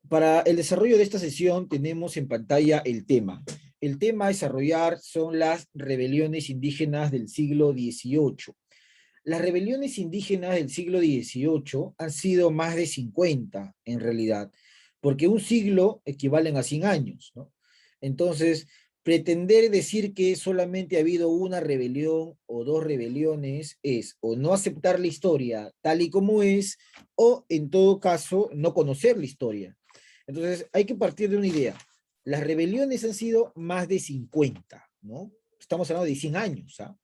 Para el desarrollo de esta sesión tenemos en pantalla el tema. El tema a desarrollar son las rebeliones indígenas del siglo XVIII. Las rebeliones indígenas del siglo XVIII han sido más de 50 en realidad, porque un siglo equivalen a 100 años, ¿no? Entonces, pretender decir que solamente ha habido una rebelión o dos rebeliones es o no aceptar la historia tal y como es, o en todo caso, no conocer la historia. Entonces, hay que partir de una idea. Las rebeliones han sido más de 50, ¿no? Estamos hablando de 100 años, ¿ah?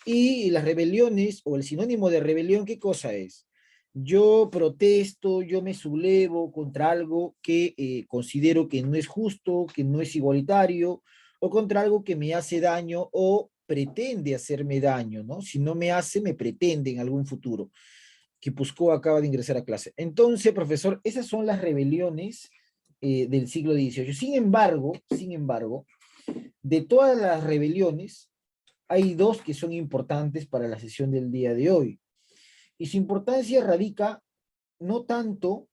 Y las rebeliones, o el sinónimo de rebelión, ¿qué cosa es? Yo protesto, yo me sublevo contra algo que considero que no es justo, que no es igualitario, o contra algo que me hace daño o pretende hacerme daño, ¿no? Si no me hace, me pretende en algún futuro. Quipuscoa acaba de ingresar a clase. Entonces, profesor, esas son las rebeliones del siglo XVIII. Sin embargo, de todas las rebeliones, hay dos que son importantes para la sesión del día de hoy. Y su importancia radica no tanto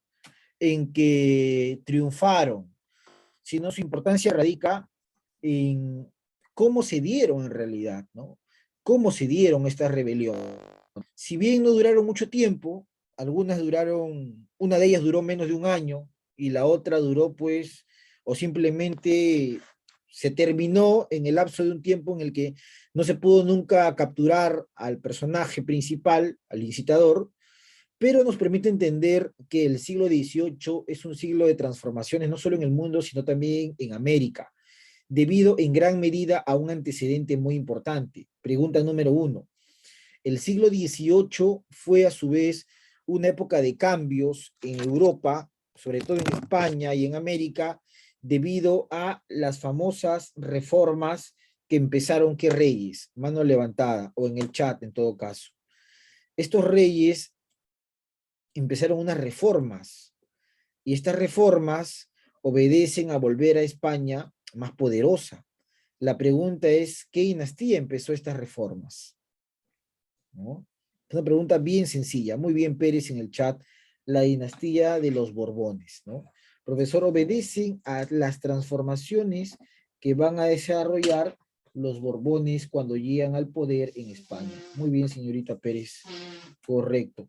en que triunfaron, sino su importancia radica en cómo se dieron en realidad, ¿no? Cómo se dieron estas rebeliones. Si bien no duraron mucho tiempo, una de ellas duró menos de un año y la otra duró pues, o simplemente se terminó en el lapso de un tiempo en el que no se pudo nunca capturar al personaje principal, al incitador, pero nos permite entender que el siglo XVIII es un siglo de transformaciones, no solo en el mundo, sino también en América, debido en gran medida a un antecedente muy importante. Pregunta número uno. El siglo XVIII fue a su vez una época de cambios en Europa, sobre todo en España y en América, debido a las famosas reformas que empezaron, ¿qué reyes? Mano levantada, o en el chat en todo caso. Estos reyes empezaron unas reformas, y estas reformas obedecen a volver a España más poderosa. La pregunta es, ¿qué dinastía empezó estas reformas? ¿No? Es una pregunta bien sencilla. Muy bien, Pérez, en el chat. La dinastía de los Borbones, ¿no? Profesor, obedecen a las transformaciones que van a desarrollar los Borbones cuando llegan al poder en España. Muy bien, señorita Pérez. Correcto.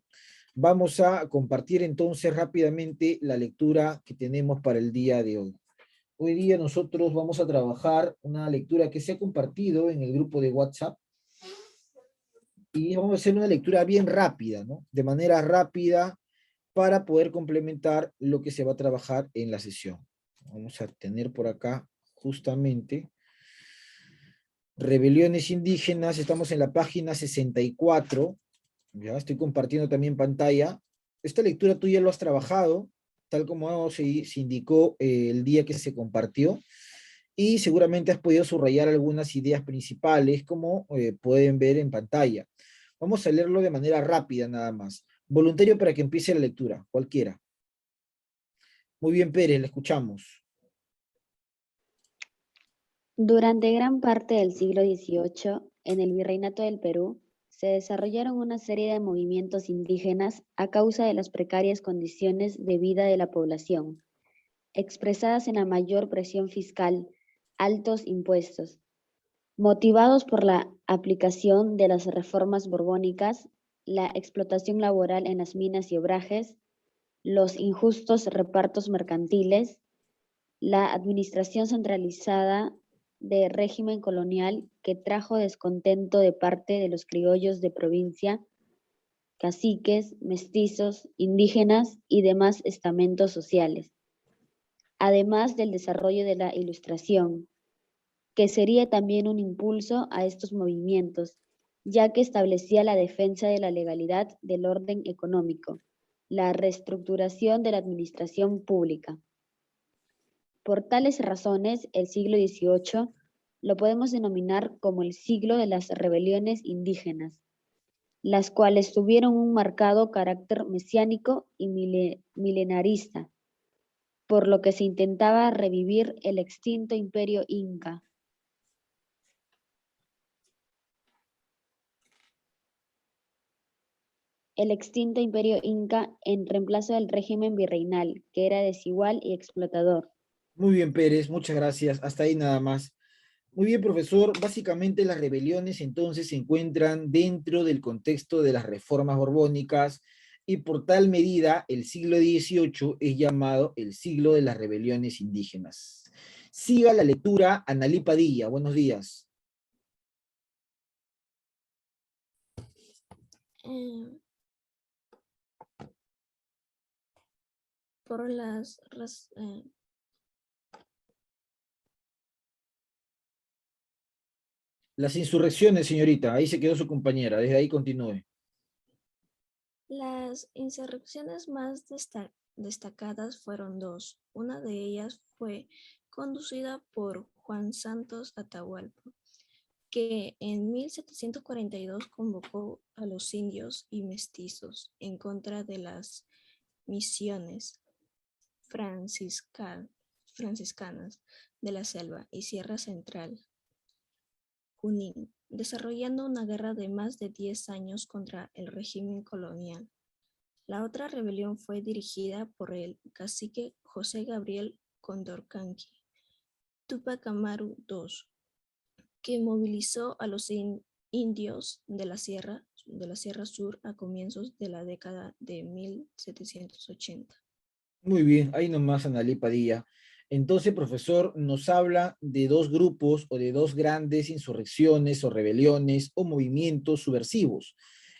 Vamos a compartir entonces rápidamente la lectura que tenemos para el día de hoy. Hoy día nosotros vamos a trabajar una lectura que se ha compartido en el grupo de WhatsApp y vamos a hacer una lectura bien rápida, ¿no? De manera rápida para poder complementar lo que se va a trabajar en la sesión. Vamos a tener por acá justamente rebeliones indígenas, estamos en la página 64, ya estoy compartiendo también pantalla. Esta lectura tú ya lo has trabajado, tal como se indicó el día que se compartió, y seguramente has podido subrayar algunas ideas principales, como pueden ver en pantalla. Vamos a leerlo de manera rápida nada más. Voluntario para que empiece la lectura, cualquiera. Muy bien, Pérez, le escuchamos. Durante gran parte del siglo XVIII, en el Virreinato del Perú, se desarrollaron una serie de movimientos indígenas a causa de las precarias condiciones de vida de la población, expresadas en la mayor presión fiscal, altos impuestos. Motivados por la aplicación de las reformas borbónicas, la explotación laboral en las minas y obrajes, los injustos repartos mercantiles, la administración centralizada de régimen colonial que trajo descontento de parte de los criollos de provincia, caciques, mestizos, indígenas y demás estamentos sociales, además del desarrollo de la Ilustración, que sería también un impulso a estos movimientos, ya que establecía la defensa de la legalidad del orden económico, la reestructuración de la administración pública. Por tales razones, el siglo XVIII lo podemos denominar como el siglo de las rebeliones indígenas, las cuales tuvieron un marcado carácter mesiánico y milenarista, por lo que se intentaba revivir el extinto imperio inca. el extinto imperio inca en reemplazo del régimen virreinal, que era desigual y explotador. Muy bien, Pérez, muchas gracias. Hasta ahí nada más. Muy bien, profesor. Básicamente las rebeliones entonces se encuentran dentro del contexto de las reformas borbónicas y por tal medida el siglo XVIII es llamado el siglo de las rebeliones indígenas. Siga la lectura, Analí Padilla. Buenos días. Eh, por Las insurrecciones, señorita. Ahí se quedó su compañera. Desde ahí continúe. las insurrecciones más destacadas fueron dos. Una de ellas fue conducida por Juan Santos Atahualpa, que en 1742 convocó a los indios y mestizos en contra de las misiones franciscanas de la Selva y Sierra Central, Junín, desarrollando una guerra de más de 10 años contra el régimen colonial. La otra rebelión fue dirigida por el cacique José Gabriel Condorcanqui, Túpac Amaru II, que movilizó a los indios de la Sierra Sur a comienzos de la década de 1780. Muy bien, ahí nomás Analí Padilla. Entonces, profesor, nos habla de dos grupos o de dos grandes insurrecciones o rebeliones o movimientos subversivos.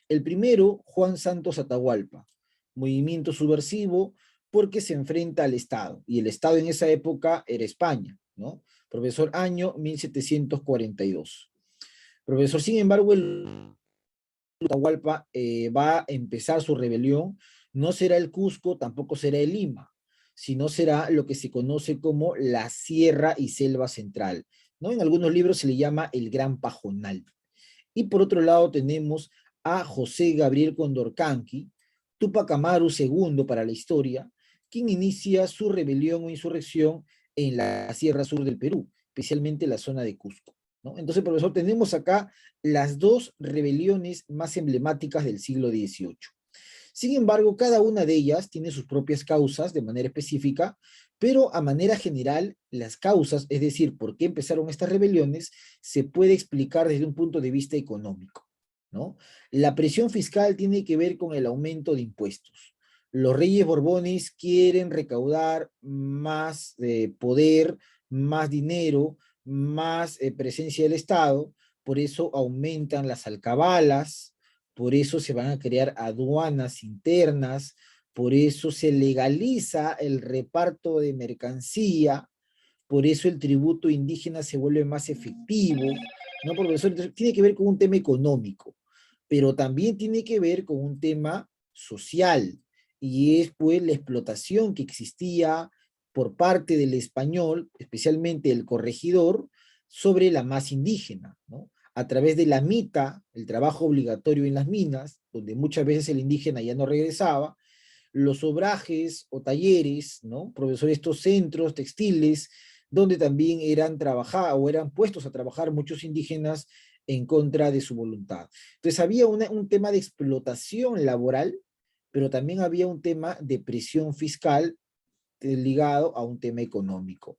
El primero, Juan Santos Atahualpa, movimiento subversivo porque se enfrenta al Estado, y el Estado en esa época era España, ¿no? Profesor, año 1742. Profesor, sin embargo, el Atahualpa va a empezar su rebelión, no será el Cusco, tampoco será el Lima, sino será lo que se conoce como la Sierra y Selva Central, ¿no? En algunos libros se le llama el Gran Pajonal. Y por otro lado tenemos a José Gabriel Condorcanqui, Túpac Amaru II para la historia, quien inicia su rebelión o insurrección en la Sierra Sur del Perú, especialmente la zona de Cusco, ¿no? Entonces, profesor, tenemos acá las dos rebeliones más emblemáticas del siglo XVIII. Sin embargo, cada una de ellas tiene sus propias causas de manera específica, pero a manera general, las causas, es decir, por qué empezaron estas rebeliones, se puede explicar desde un punto de vista económico, ¿no? La presión fiscal tiene que ver con el aumento de impuestos. Los reyes borbones quieren recaudar más poder, más dinero, más presencia del Estado, por eso aumentan las alcabalas, por eso se van a crear aduanas internas, por eso se legaliza el reparto de mercancía, por eso el tributo indígena se vuelve más efectivo, ¿no, profesor? Entonces, tiene que ver con un tema económico, pero también tiene que ver con un tema social, y es pues la explotación que existía por parte del español, especialmente el corregidor, sobre la masa indígena, ¿no? A través de la mita, el trabajo obligatorio en las minas, donde muchas veces el indígena ya no regresaba, los obrajes o talleres, ¿no? Profesor, estos centros textiles, donde también eran trabajados o eran puestos a trabajar muchos indígenas en contra de su voluntad. Entonces había un tema de explotación laboral, pero también había un tema de presión fiscal ligado a un tema económico.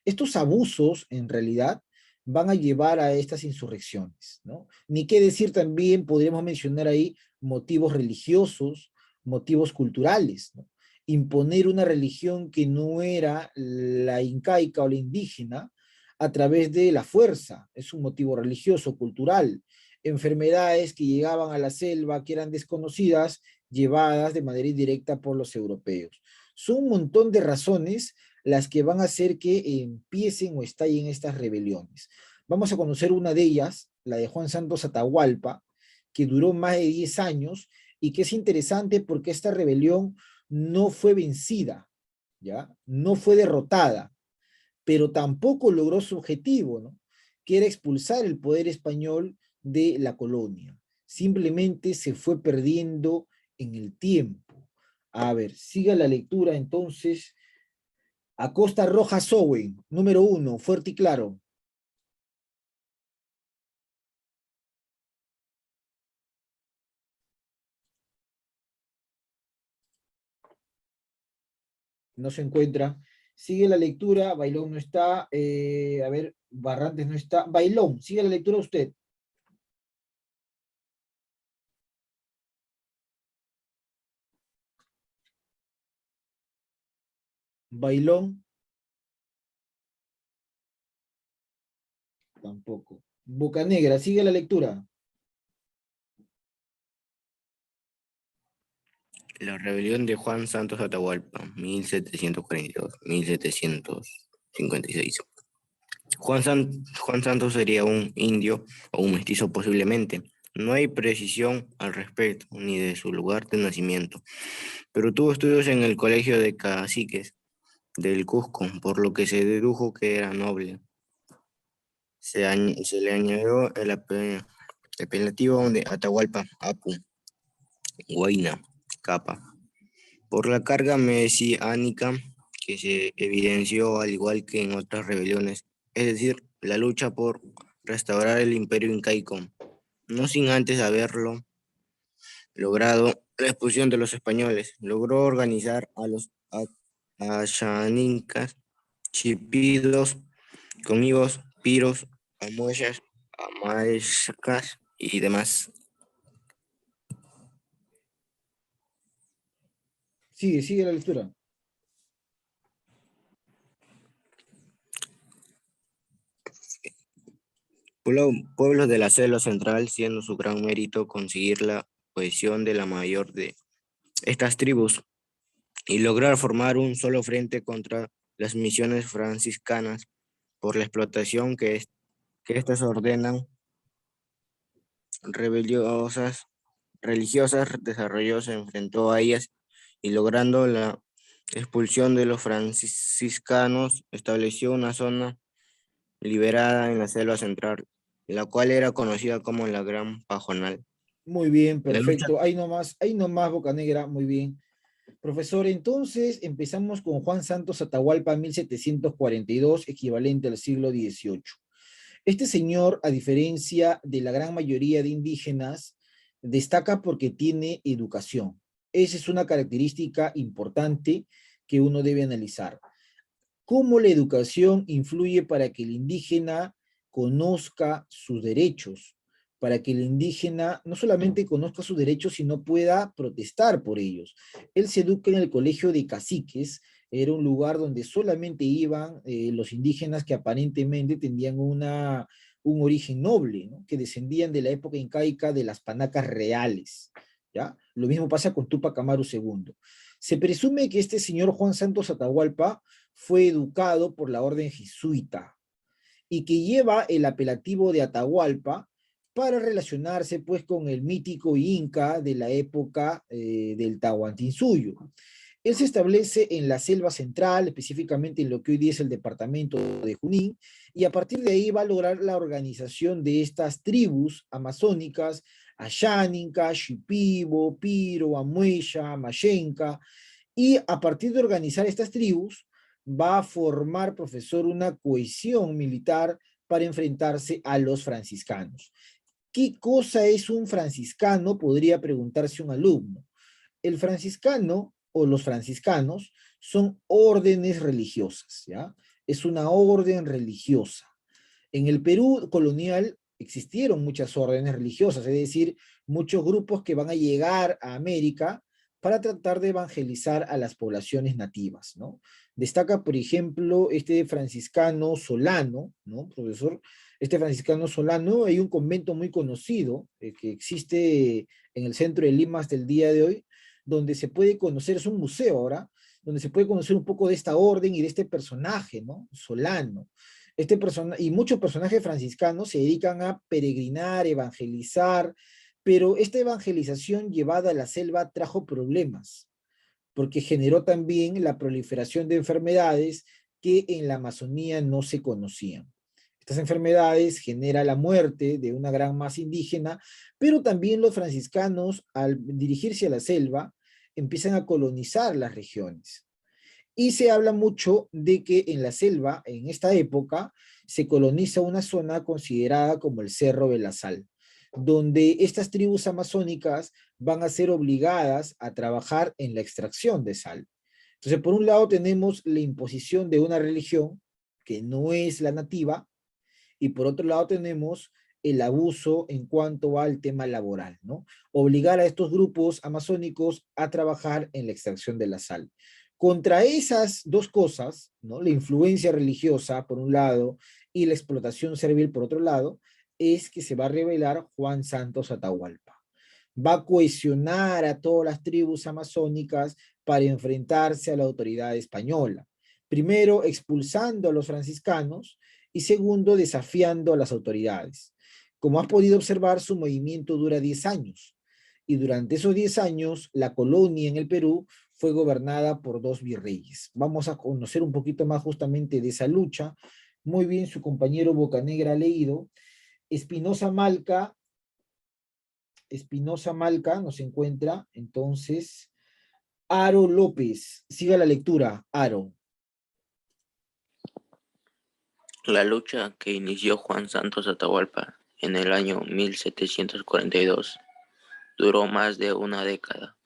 Estos abusos, en realidad, van a llevar a estas insurrecciones, ¿no? Ni qué decir también, podríamos mencionar ahí motivos religiosos, motivos culturales, ¿no? Imponer una religión que no era la incaica o la indígena a través de la fuerza, es un motivo religioso, cultural. Enfermedades que llegaban a la selva, que eran desconocidas, llevadas de manera indirecta por los europeos. Son un montón de razones las que van a hacer que empiecen o estallen estas rebeliones. Vamos a conocer una de ellas, la de Juan Santos Atahualpa, que duró más de 10 años y que es interesante porque esta rebelión no fue vencida, ¿ya? No fue derrotada, pero tampoco logró su objetivo, ¿no? Que era expulsar el poder español de la colonia. Simplemente se fue perdiendo en el tiempo. A ver, siga la lectura entonces. Acosta Rojas Sowen, número 1, fuerte y claro. No se encuentra. Sigue la lectura, Bailón no está, a ver, Barrantes no está. Bailón, sigue la lectura usted. Bailón, tampoco. Bocanegra, sigue la lectura. La rebelión de Juan Santos Atahualpa, 1742-1756. Juan Santos sería un indio o un mestizo posiblemente. No hay precisión al respecto, ni de su lugar de nacimiento, pero tuvo estudios en el Colegio de Caciques del Cusco, por lo que se dedujo que era noble. Se le añadió el apelativo de Atahualpa, Apu, Huayna, Capa, por la carga mesiánica que se evidenció al igual que en otras rebeliones, es decir, la lucha por restaurar el imperio incaico, no sin antes haberlo logrado la expulsión de los españoles. Logró organizar a los ashanincas, chipidos, conigos, piros, amoyas, amaescas y demás. Sigue la lectura. Pueblos de la selva central, siendo su gran mérito conseguir la cohesión de la mayor de estas tribus y lograr formar un solo frente contra las misiones franciscanas por la explotación que éstas ordenan religiosas desarrolló, se enfrentó a ellas y logrando la expulsión de los franciscanos, estableció una zona liberada en la selva central, la cual era conocida como la Gran Pajonal. Muy bien, La lucha, perfecto. Ahí nomás, Bocanegra, muy bien. Profesor, entonces empezamos con Juan Santos Atahualpa, 1742, equivalente al siglo XVIII. Este señor, a diferencia de la gran mayoría de indígenas, destaca porque tiene educación. Esa es una característica importante que uno debe analizar. ¿Cómo la educación influye para que el indígena conozca sus derechos? Para que el indígena no solamente conozca sus derechos, sino pueda protestar por ellos. Él se educa en el colegio de caciques, era un lugar donde solamente iban los indígenas que aparentemente tenían un origen noble, ¿no? Que descendían de la época incaica de las panacas reales. ¿Ya? Lo mismo pasa con Túpac Amaru II. Se presume que este señor Juan Santos Atahualpa fue educado por la orden jesuita y que lleva el apelativo de Atahualpa para relacionarse pues con el mítico Inca de la época del Tahuantinsuyo. Él se establece en la selva central, específicamente en lo que hoy día es el departamento de Junín, y a partir de ahí va a lograr la organización de estas tribus amazónicas, Asháninca, Shipibo, Piro, Amueya, Mashenca, y a partir de organizar estas tribus, va a formar, profesor, una cohesión militar para enfrentarse a los franciscanos. ¿Qué cosa es un franciscano? Podría preguntarse un alumno. El franciscano o los franciscanos son órdenes religiosas, ¿ya? Es una orden religiosa. En el Perú colonial existieron muchas órdenes religiosas, es decir, muchos grupos que van a llegar a América para tratar de evangelizar a las poblaciones nativas, ¿no? Destaca, por ejemplo, este franciscano Solano, ¿no, profesor? Este franciscano Solano, hay un convento muy conocido que existe en el centro de Lima hasta el día de hoy, donde se puede conocer, es un museo ahora, donde se puede conocer un poco de esta orden y de este personaje, ¿no? Solano. Y muchos personajes franciscanos se dedican a peregrinar, evangelizar, pero esta evangelización llevada a la selva trajo problemas, porque generó también la proliferación de enfermedades que en la Amazonía no se conocían. Estas enfermedades generan la muerte de una gran masa indígena, pero también los franciscanos, al dirigirse a la selva, empiezan a colonizar las regiones. Y se habla mucho de que en la selva, en esta época, se coloniza una zona considerada como el Cerro de la Sal, donde estas tribus amazónicas van a ser obligadas a trabajar en la extracción de sal. Entonces, por un lado tenemos la imposición de una religión que no es la nativa, y por otro lado tenemos el abuso en cuanto al tema laboral, ¿no? Obligar a estos grupos amazónicos a trabajar en la extracción de la sal. Contra esas dos cosas, ¿no? La influencia religiosa, por un lado, y la explotación servil, por otro lado, es que se va a revelar Juan Santos Atahualpa. Va a cohesionar a todas las tribus amazónicas para enfrentarse a la autoridad española. Primero, expulsando a los franciscanos, y segundo, desafiando a las autoridades. Como has podido observar, su movimiento dura 10 años, y durante esos 10 años, la colonia en el Perú fue gobernada por 2 virreyes. Vamos a conocer un poquito más justamente de esa lucha. Muy bien, su compañero Bocanegra ha leído. Espinosa Malca nos encuentra, entonces, Aro López. Siga la lectura, Aro. La lucha que inició Juan Santos Atahualpa en el año 1742 duró más de una década,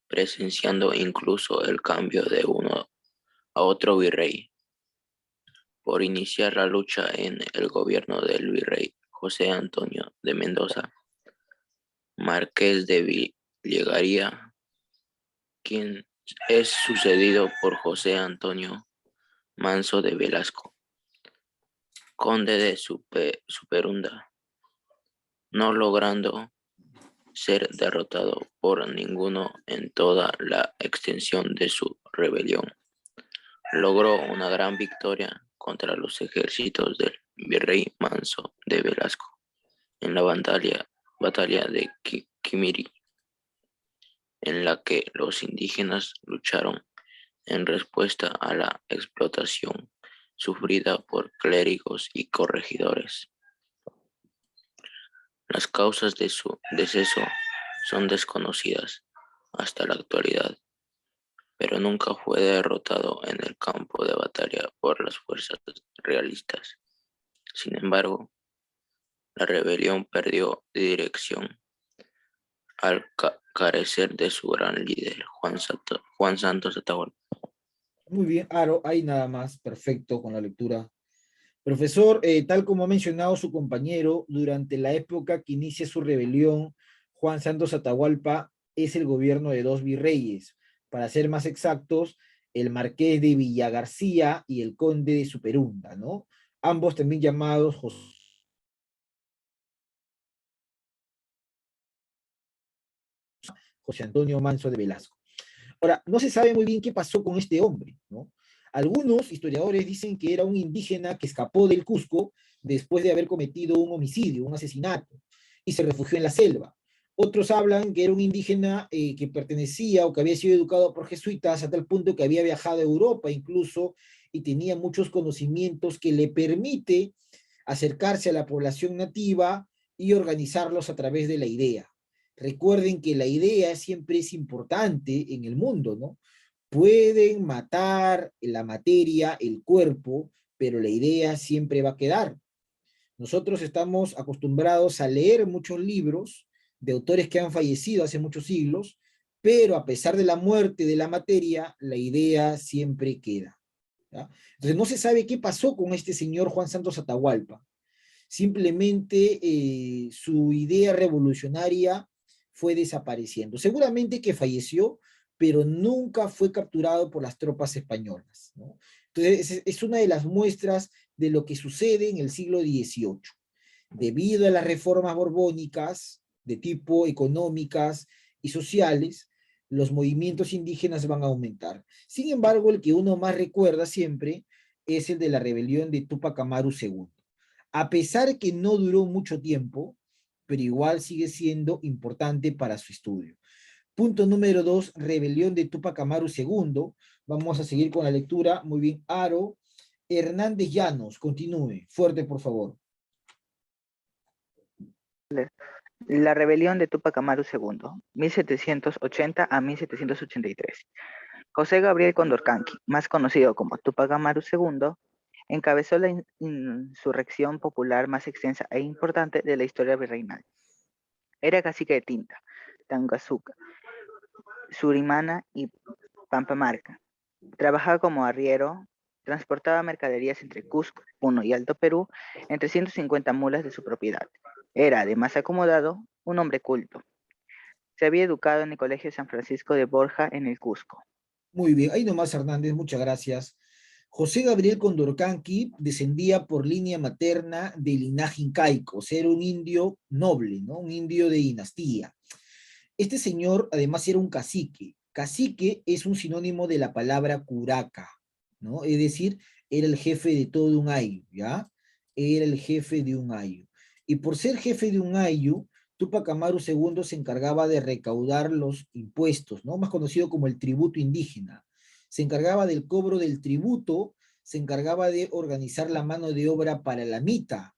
presenciando incluso el cambio de uno a otro virrey. Por iniciar la lucha en el gobierno del virrey José Antonio de Mendoza, marqués de Villegaría, quien es sucedido por José Antonio Manso de Velasco, conde de Superunda, no logrando ser derrotado por ninguno en toda la extensión de su rebelión. Logró una gran victoria contra los ejércitos del virrey Manso de Velasco en la batalla de Quimiri, en la que los indígenas lucharon en respuesta a la explotación sufrida por clérigos y corregidores. Las causas de su deceso son desconocidas hasta la actualidad, pero nunca fue derrotado en el campo de batalla por las fuerzas realistas. Sin embargo, la rebelión perdió dirección al carecer de su gran líder, Juan Santos Atahualpa. Muy bien, Aro, ahí nada más, perfecto con la lectura. Profesor, tal como ha mencionado su compañero, durante la época que inicia su rebelión, Juan Santos Atahualpa es el gobierno de 2 virreyes. Para ser más exactos, el marqués de Villagarcía y el conde de Superunda, ¿no? Ambos también llamados José Antonio Manso de Velasco. Ahora, no se sabe muy bien qué pasó con este hombre, ¿no? Algunos historiadores dicen que era un indígena que escapó del Cusco después de haber cometido un homicidio, un asesinato, y se refugió en la selva. Otros hablan que era un indígena que pertenecía o que había sido educado por jesuitas a tal punto que había viajado a Europa incluso y tenía muchos conocimientos que le permite acercarse a la población nativa y organizarlos a través de la idea. Recuerden que la idea siempre es importante en el mundo, ¿no? Pueden matar la materia, el cuerpo, pero la idea siempre va a quedar. Nosotros estamos acostumbrados a leer muchos libros de autores que han fallecido hace muchos siglos, pero a pesar de la muerte de la materia, la idea siempre queda, ¿ya? Entonces no se sabe qué pasó con este señor Juan Santos Atahualpa. Simplemente su idea revolucionaria fue desapareciendo. Seguramente que falleció, pero nunca fue capturado por las tropas españolas, ¿no? Entonces, es una de las muestras de lo que sucede en el siglo XVIII. Debido a las reformas borbónicas de tipo económicas y sociales, los movimientos indígenas van a aumentar. Sin embargo, el que uno más recuerda siempre es el de la rebelión de Túpac Amaru II. A pesar que no duró mucho tiempo, pero igual sigue siendo importante para su estudio. Punto número 2, rebelión de Túpac Amaru II. Vamos a seguir con la lectura. Muy bien, Aro. Hernández Llanos, continúe. Fuerte, por favor. La rebelión de Túpac Amaru II, 1780 a 1783. José Gabriel Condorcanqui, más conocido como Túpac Amaru II, encabezó la insurrección popular más extensa e importante de la historia virreinal. Era cacique de Tinta, Tangazuca, Surimana y Pampamarca. Trabajaba como arriero, transportaba mercaderías entre Cusco, Puno y Alto Perú en 350 mulas de su propiedad. Era, además acomodado, un hombre culto. Se había educado en el Colegio San Francisco de Borja en el Cusco. Muy bien, ahí nomás Hernández, muchas gracias. José Gabriel Condorcanqui descendía por línea materna de linaje incaico, o sea, era un indio noble, ¿no? Un indio de dinastía. Este señor además era un cacique. Cacique es un sinónimo de la palabra curaca, ¿no? Es decir, era el jefe de todo un ayllu, ¿ya? Era el jefe de un ayllu. Y por ser jefe de un ayllu, Túpac Amaru II se encargaba de recaudar los impuestos, ¿no? Más conocido como el tributo indígena. Se encargaba del cobro del tributo, se encargaba de organizar la mano de obra para la mita,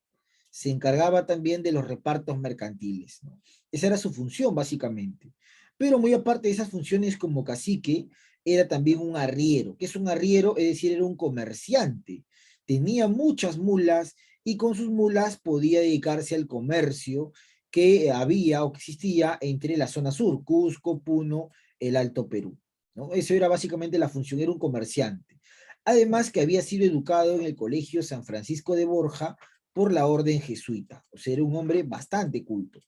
se encargaba también de los repartos mercantiles, ¿no? Esa era su función, básicamente. Pero muy aparte de esas funciones como cacique, era también un arriero. ¿Qué es un arriero? Es decir, era un comerciante. Tenía muchas mulas y con sus mulas podía dedicarse al comercio que había o que existía entre la zona sur, Cusco, Puno, el Alto Perú, ¿no? Eso era básicamente la función, era un comerciante. Además que había sido educado en el Colegio San Francisco de Borja por la orden jesuita, o sea, era un hombre bastante culto.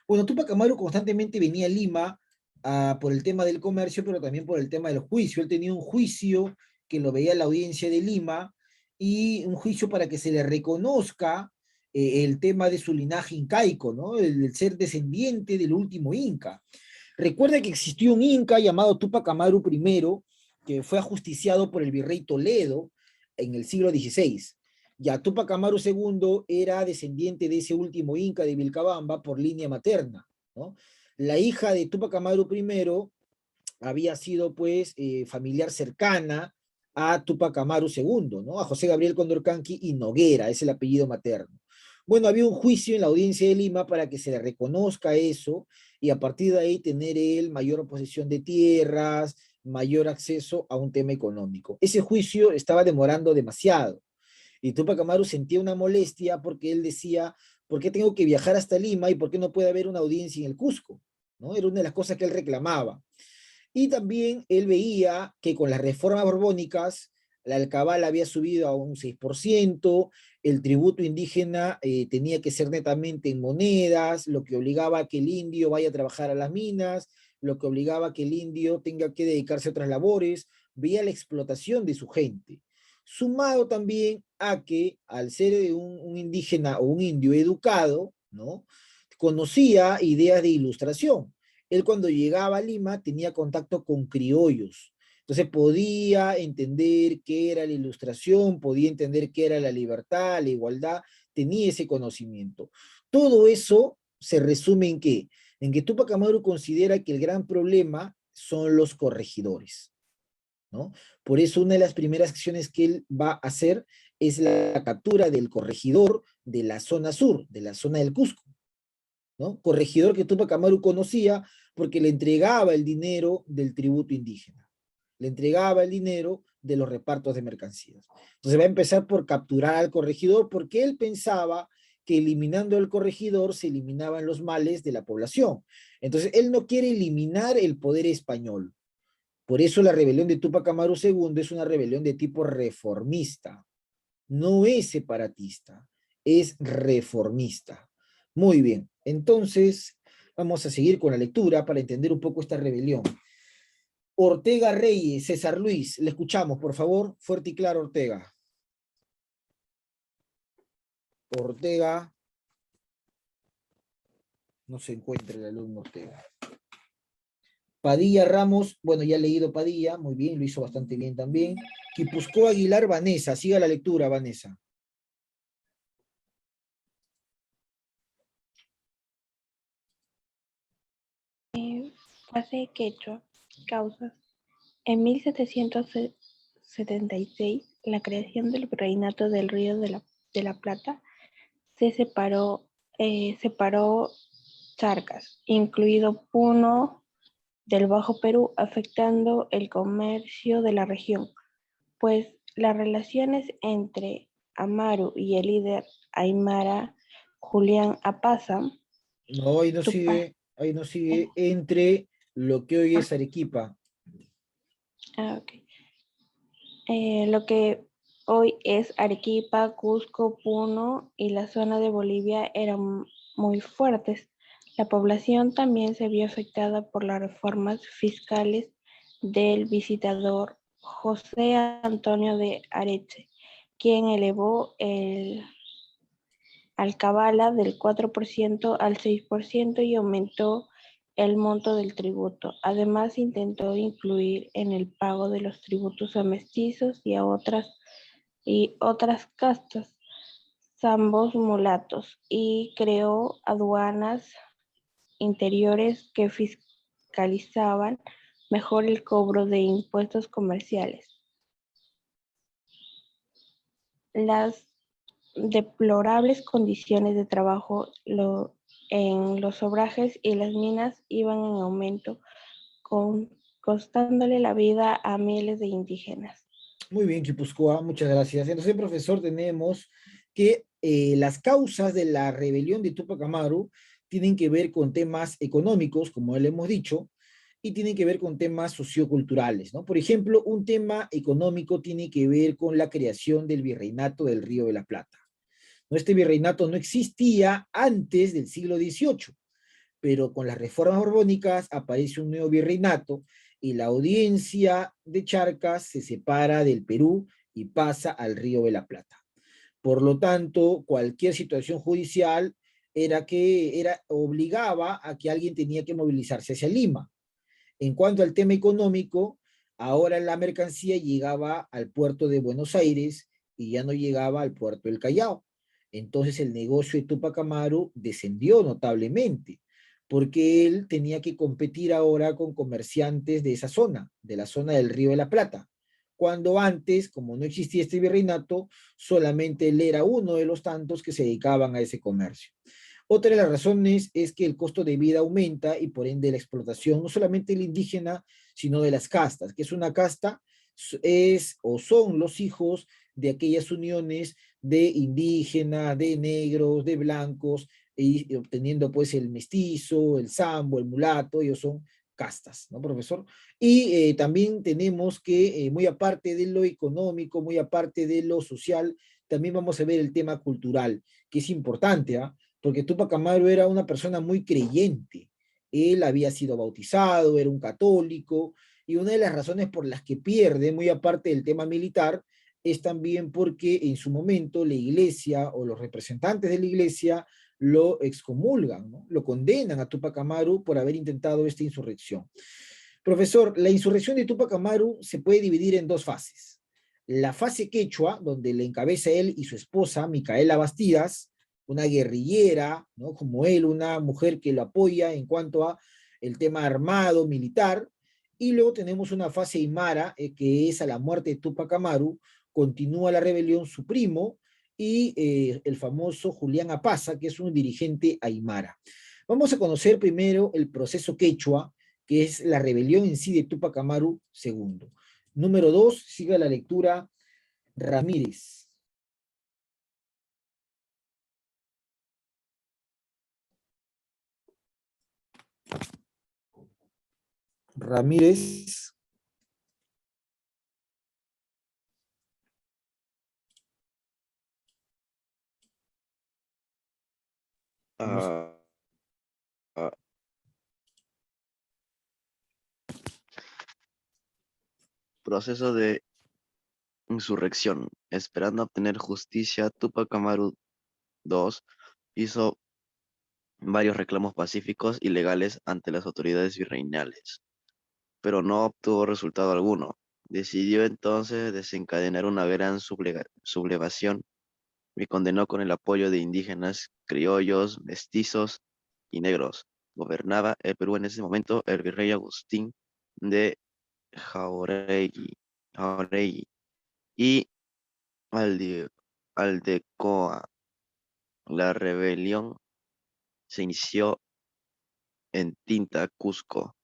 Bueno, Túpac Amaru constantemente venía a Lima por el tema del comercio, pero también por el tema del juicio. Él tenía un juicio que lo veía la audiencia de Lima y un juicio para que se le reconozca el tema de su linaje incaico, ¿no? El ser descendiente del último inca. Recuerda que existió un inca llamado Túpac Amaru I, que fue ajusticiado por el virrey Toledo en el siglo XVI. Ya Túpac Amaru II era descendiente de ese último inca de Vilcabamba por línea materna, ¿no? La hija de Túpac Amaru I había sido, pues, familiar cercana a Túpac Amaru II, ¿no? A José Gabriel Condorcanqui y Noguera, es el apellido materno. Bueno, había un juicio en la audiencia de Lima para que se le reconozca eso y a partir de ahí tener él mayor posesión de tierras, mayor acceso a un tema económico. Ese juicio estaba demorando demasiado. Y Túpac Amaru sentía una molestia porque él decía, ¿por qué tengo que viajar hasta Lima y por qué no puede haber una audiencia en el Cusco? ¿No? Era una de las cosas que él reclamaba. Y también él veía que con las reformas borbónicas, la alcabala había subido a un 6%, el tributo indígena tenía que ser netamente en monedas, lo que obligaba a que el indio vaya a trabajar a las minas, lo que obligaba a que el indio tenga que dedicarse a otras labores, veía la explotación de su gente. Sumado también a que al ser un indígena o un indio educado, ¿no? Conocía ideas de ilustración. Él cuando llegaba a Lima tenía contacto con criollos, entonces podía entender qué era la ilustración, podía entender qué era la libertad, la igualdad, tenía ese conocimiento. Todo eso se resume en qué? En que Túpac Amaru considera que el gran problema son los corregidores, ¿no? Por eso una de las primeras acciones que él va a hacer es la captura del corregidor de la zona sur, de la zona del Cusco, ¿no? Corregidor que Túpac Amaru conocía porque le entregaba el dinero del tributo indígena, le entregaba el dinero de los repartos de mercancías. Entonces va a empezar por capturar al corregidor porque él pensaba que eliminando al corregidor se eliminaban los males de la población. Entonces él no quiere eliminar el poder español. Por eso la rebelión de Túpac Amaru II es una rebelión de tipo reformista. No es separatista, es reformista. Muy bien, entonces vamos a seguir con la lectura para entender un poco esta rebelión. Ortega Reyes, César Luis, le escuchamos, por favor, fuerte y claro, Ortega. Ortega. No se encuentra el alumno Ortega. Padilla Ramos, bueno, ya he leído Padilla, muy bien, lo hizo bastante bien también. Quipuscoa Aguilar, Vanessa, siga la lectura, Vanessa. Fase quechua, causas. En 1776, la creación del Virreinato del Río de la Plata separó charcas, incluido Puno del Bajo Perú, afectando el comercio de la región, pues las relaciones entre Amaru y el líder aymara Julián Apaza. No, ahí no sigue entre lo que hoy es Arequipa. Ok. Lo que hoy es Arequipa, Cusco, Puno y la zona de Bolivia eran muy fuertes. La población también se vio afectada por las reformas fiscales del visitador José Antonio de Areche, quien elevó el alcabala del 4% al 6% y aumentó el monto del tributo. Además, intentó incluir en el pago de los tributos a mestizos y otras castas, zambos mulatos, y creó aduanas interiores que fiscalizaban mejor el cobro de impuestos comerciales. Las deplorables condiciones de trabajo en los obrajes y las minas iban en aumento, costándole la vida a miles de indígenas. Muy bien, Guipúzcoa, muchas gracias. Entonces, profesor, tenemos que las causas de la rebelión de Túpac Amaru tienen que ver con temas económicos, como le hemos dicho, y tienen que ver con temas socioculturales, ¿no? Por ejemplo, un tema económico tiene que ver con la creación del Virreinato del Río de la Plata. ¿No? Este virreinato no existía antes del siglo XVIII, pero con las reformas borbónicas aparece un nuevo virreinato y la audiencia de Charcas se separa del Perú y pasa al Río de la Plata. Por lo tanto, cualquier situación judicial obligaba a que alguien tenía que movilizarse hacia Lima. En cuanto al tema económico, ahora la mercancía llegaba al puerto de Buenos Aires y ya no llegaba al puerto del Callao. Entonces el negocio de Túpac Amaru descendió notablemente, porque él tenía que competir ahora con comerciantes de esa zona, de la zona del Río de la Plata. Cuando antes, como no existía este virreinato, solamente él era uno de los tantos que se dedicaban a ese comercio. Otra de las razones es que el costo de vida aumenta y por ende la explotación, no solamente del indígena, sino de las castas, que es una casta, es o son los hijos de aquellas uniones de indígenas, de negros, de blancos, y obteniendo pues el mestizo, el zambo, el mulato, ellos son castas, ¿no, profesor? Y también tenemos que, muy aparte de lo económico, muy aparte de lo social, también vamos a ver el tema cultural, que es importante, ¿ah? Porque Túpac Amaru era una persona muy creyente. Él había sido bautizado, era un católico, y una de las razones por las que pierde, muy aparte del tema militar, es también porque en su momento la iglesia o los representantes de la iglesia lo excomulgan, ¿no? Lo condenan a Túpac Amaru por haber intentado esta insurrección. Profesor, la insurrección de Túpac Amaru se puede dividir en dos fases. La fase quechua, donde le encabeza él y su esposa, Micaela Bastidas, una guerrillera, ¿no? Como él, una mujer que lo apoya en cuanto a el tema armado, militar, y luego tenemos una fase aymara, que es a la muerte de Túpac Amaru, continúa la rebelión su primo y el famoso Julián Apaza, que es un dirigente aymara. Vamos a conocer primero el proceso quechua, que es la rebelión en sí de Túpac Amaru II. Número 2, siga la lectura Ramírez. Ramírez. Ah, ah, proceso de insurrección. Esperando obtener justicia, Túpac Amaru II hizo varios reclamos pacíficos y legales ante las autoridades virreinales, pero no obtuvo resultado alguno. Decidió entonces desencadenar una gran sublevación y condenó con el apoyo de indígenas, criollos, mestizos y negros. Gobernaba el Perú en ese momento el virrey Agustín de Jauregui y Aldecoa. La rebelión se inició en Tinta, Cusco,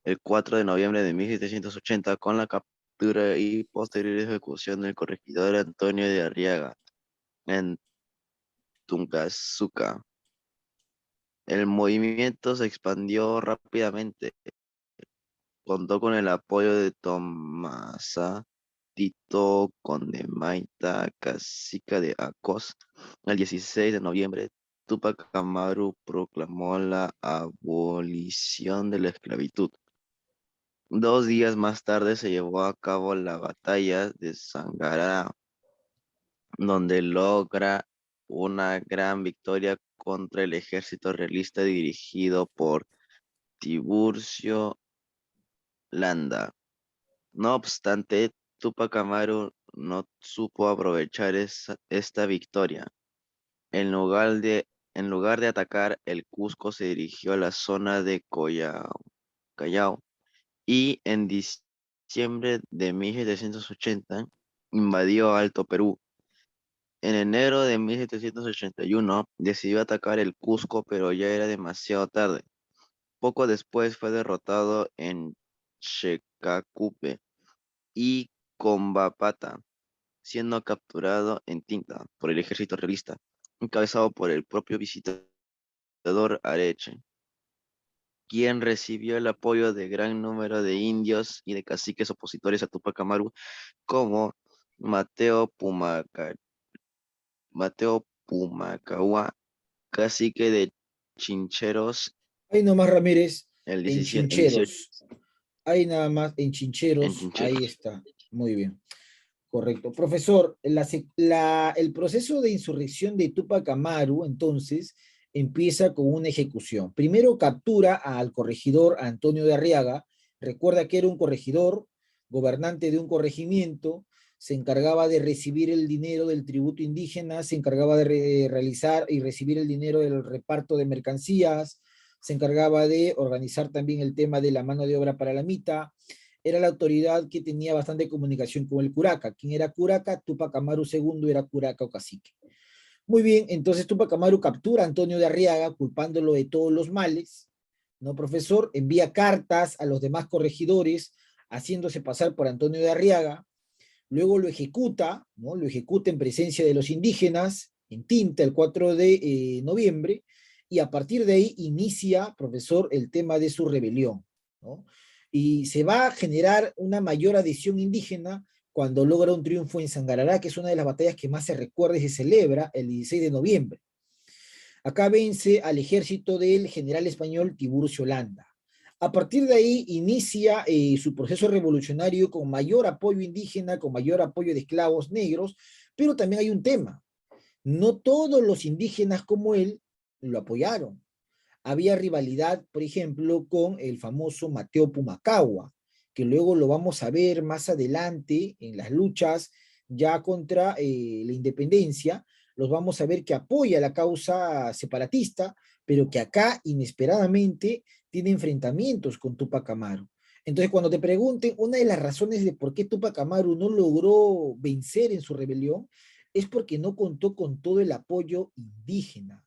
el 4 de noviembre de 1780 con la captura y posterior ejecución del corregidor Antonio de Arriaga en Tungazuca. El movimiento se expandió rápidamente contó con el apoyo de Tomasa Tito Condemaita, cacique de Acos. El 16 de noviembre, Túpac Amaru proclamó la abolición de la esclavitud. 2 días más tarde se llevó a cabo la batalla de Sangará, donde logra una gran victoria contra el ejército realista dirigido por Tiburcio Landa. No obstante, Túpac Amaru no supo aprovechar esta victoria. En lugar de atacar el Cusco, se dirigió a la zona de Callao y en diciembre de 1780 invadió Alto Perú. En enero de 1781 decidió atacar el Cusco, pero ya era demasiado tarde. Poco después fue derrotado en Checacupe y Combapata, siendo capturado en Tinta por el ejército realista, encabezado por el propio visitador Areche, quien recibió el apoyo de gran número de indios y de caciques opositores a Túpac Amaru, como Mateo Pumacahua, cacique de Chincheros, Ahí nomás, Ramírez, el en 18 Chincheros. Ahí nada más, en en Chincheros. Ahí Chincheros. está. Muy bien. Correcto. Profesor, el proceso de insurrección de Túpac Amaru, entonces, empieza con una ejecución. Primero captura al corregidor Antonio de Arriaga. Recuerda que era un corregidor, gobernante de un corregimiento, se encargaba de recibir el dinero del tributo indígena, se encargaba de realizar y recibir el dinero del reparto de mercancías, se encargaba de organizar también el tema de la mano de obra para la mita. Era la autoridad que tenía bastante comunicación con el curaca. ¿Quién era curaca? Túpac Amaru II era curaca o cacique. Muy bien, entonces Túpac Amaru captura a Antonio de Arriaga, culpándolo de todos los males, ¿no, profesor? Envía cartas a los demás corregidores, haciéndose pasar por Antonio de Arriaga, luego lo ejecuta, ¿no? Lo ejecuta en presencia de los indígenas, en Tinta, el 4 de noviembre, y a partir de ahí inicia, profesor, el tema de su rebelión, ¿no? Y se va a generar una mayor adhesión indígena cuando logra un triunfo en Sangarará, que es una de las batallas que más se recuerda y se celebra el 16 de noviembre. Acá vence al ejército del general español Tiburcio Landa. A partir de ahí inicia su proceso revolucionario con mayor apoyo indígena, con mayor apoyo de esclavos negros, pero también hay un tema. No todos los indígenas como él lo apoyaron. Había rivalidad, por ejemplo, con el famoso Mateo Pumacahua, que luego lo vamos a ver más adelante en las luchas ya contra la independencia. Los vamos a ver que apoya la causa separatista, pero que acá inesperadamente tiene enfrentamientos con Túpac Amaru. Entonces, cuando te pregunten, una de las razones de por qué Túpac Amaru no logró vencer en su rebelión es porque no contó con todo el apoyo indígena.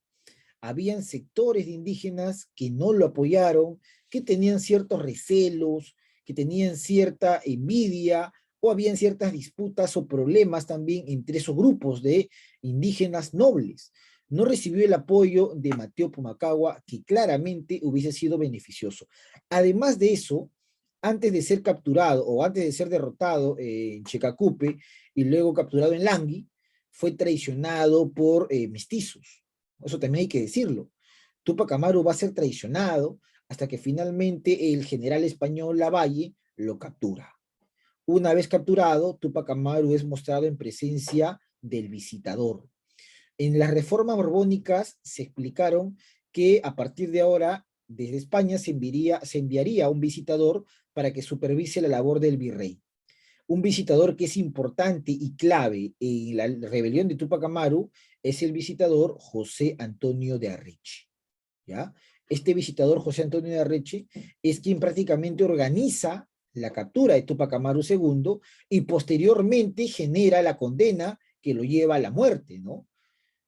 Habían sectores de indígenas que no lo apoyaron, que tenían ciertos recelos, que tenían cierta envidia, o habían ciertas disputas o problemas también entre esos grupos de indígenas nobles. No recibió el apoyo de Mateo Pumacahua, que claramente hubiese sido beneficioso. Además de eso, antes de ser capturado o antes de ser derrotado en Checacupe y luego capturado en Langui, fue traicionado por mestizos. Eso también hay que decirlo. Túpac Amaru va a ser traicionado hasta que finalmente el general español Lavalle lo captura. Una vez capturado, Túpac Amaru es mostrado en presencia del visitador. En las reformas borbónicas se explicaron que a partir de ahora, desde España se enviaría un visitador para que supervise la labor del virrey. Un visitador que es importante y clave en la rebelión de Túpac Amaru es el visitador José Antonio de Arreche, ¿ya? Este visitador, José Antonio de Arreche, es quien prácticamente organiza la captura de Túpac Amaru II y posteriormente genera la condena que lo lleva a la muerte, ¿no?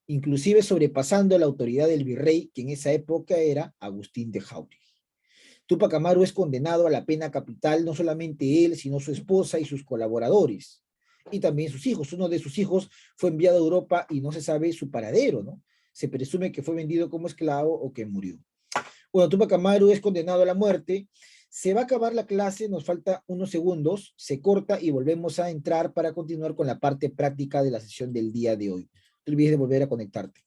Inclusive sobrepasando la autoridad del virrey, que en esa época era Agustín de Jauregui. Túpac Amaru es condenado a la pena capital, no solamente él, sino su esposa y sus colaboradores, y también sus hijos. Uno de sus hijos fue enviado a Europa y no se sabe su paradero, ¿no? Se presume que fue vendido como esclavo o que murió. Bueno, Túpac Amaru es condenado a la muerte, Se va a acabar la clase, nos falta unos segundos, se corta y volvemos a entrar para continuar con la parte práctica de la sesión del día de hoy. No te olvides de volver a conectarte.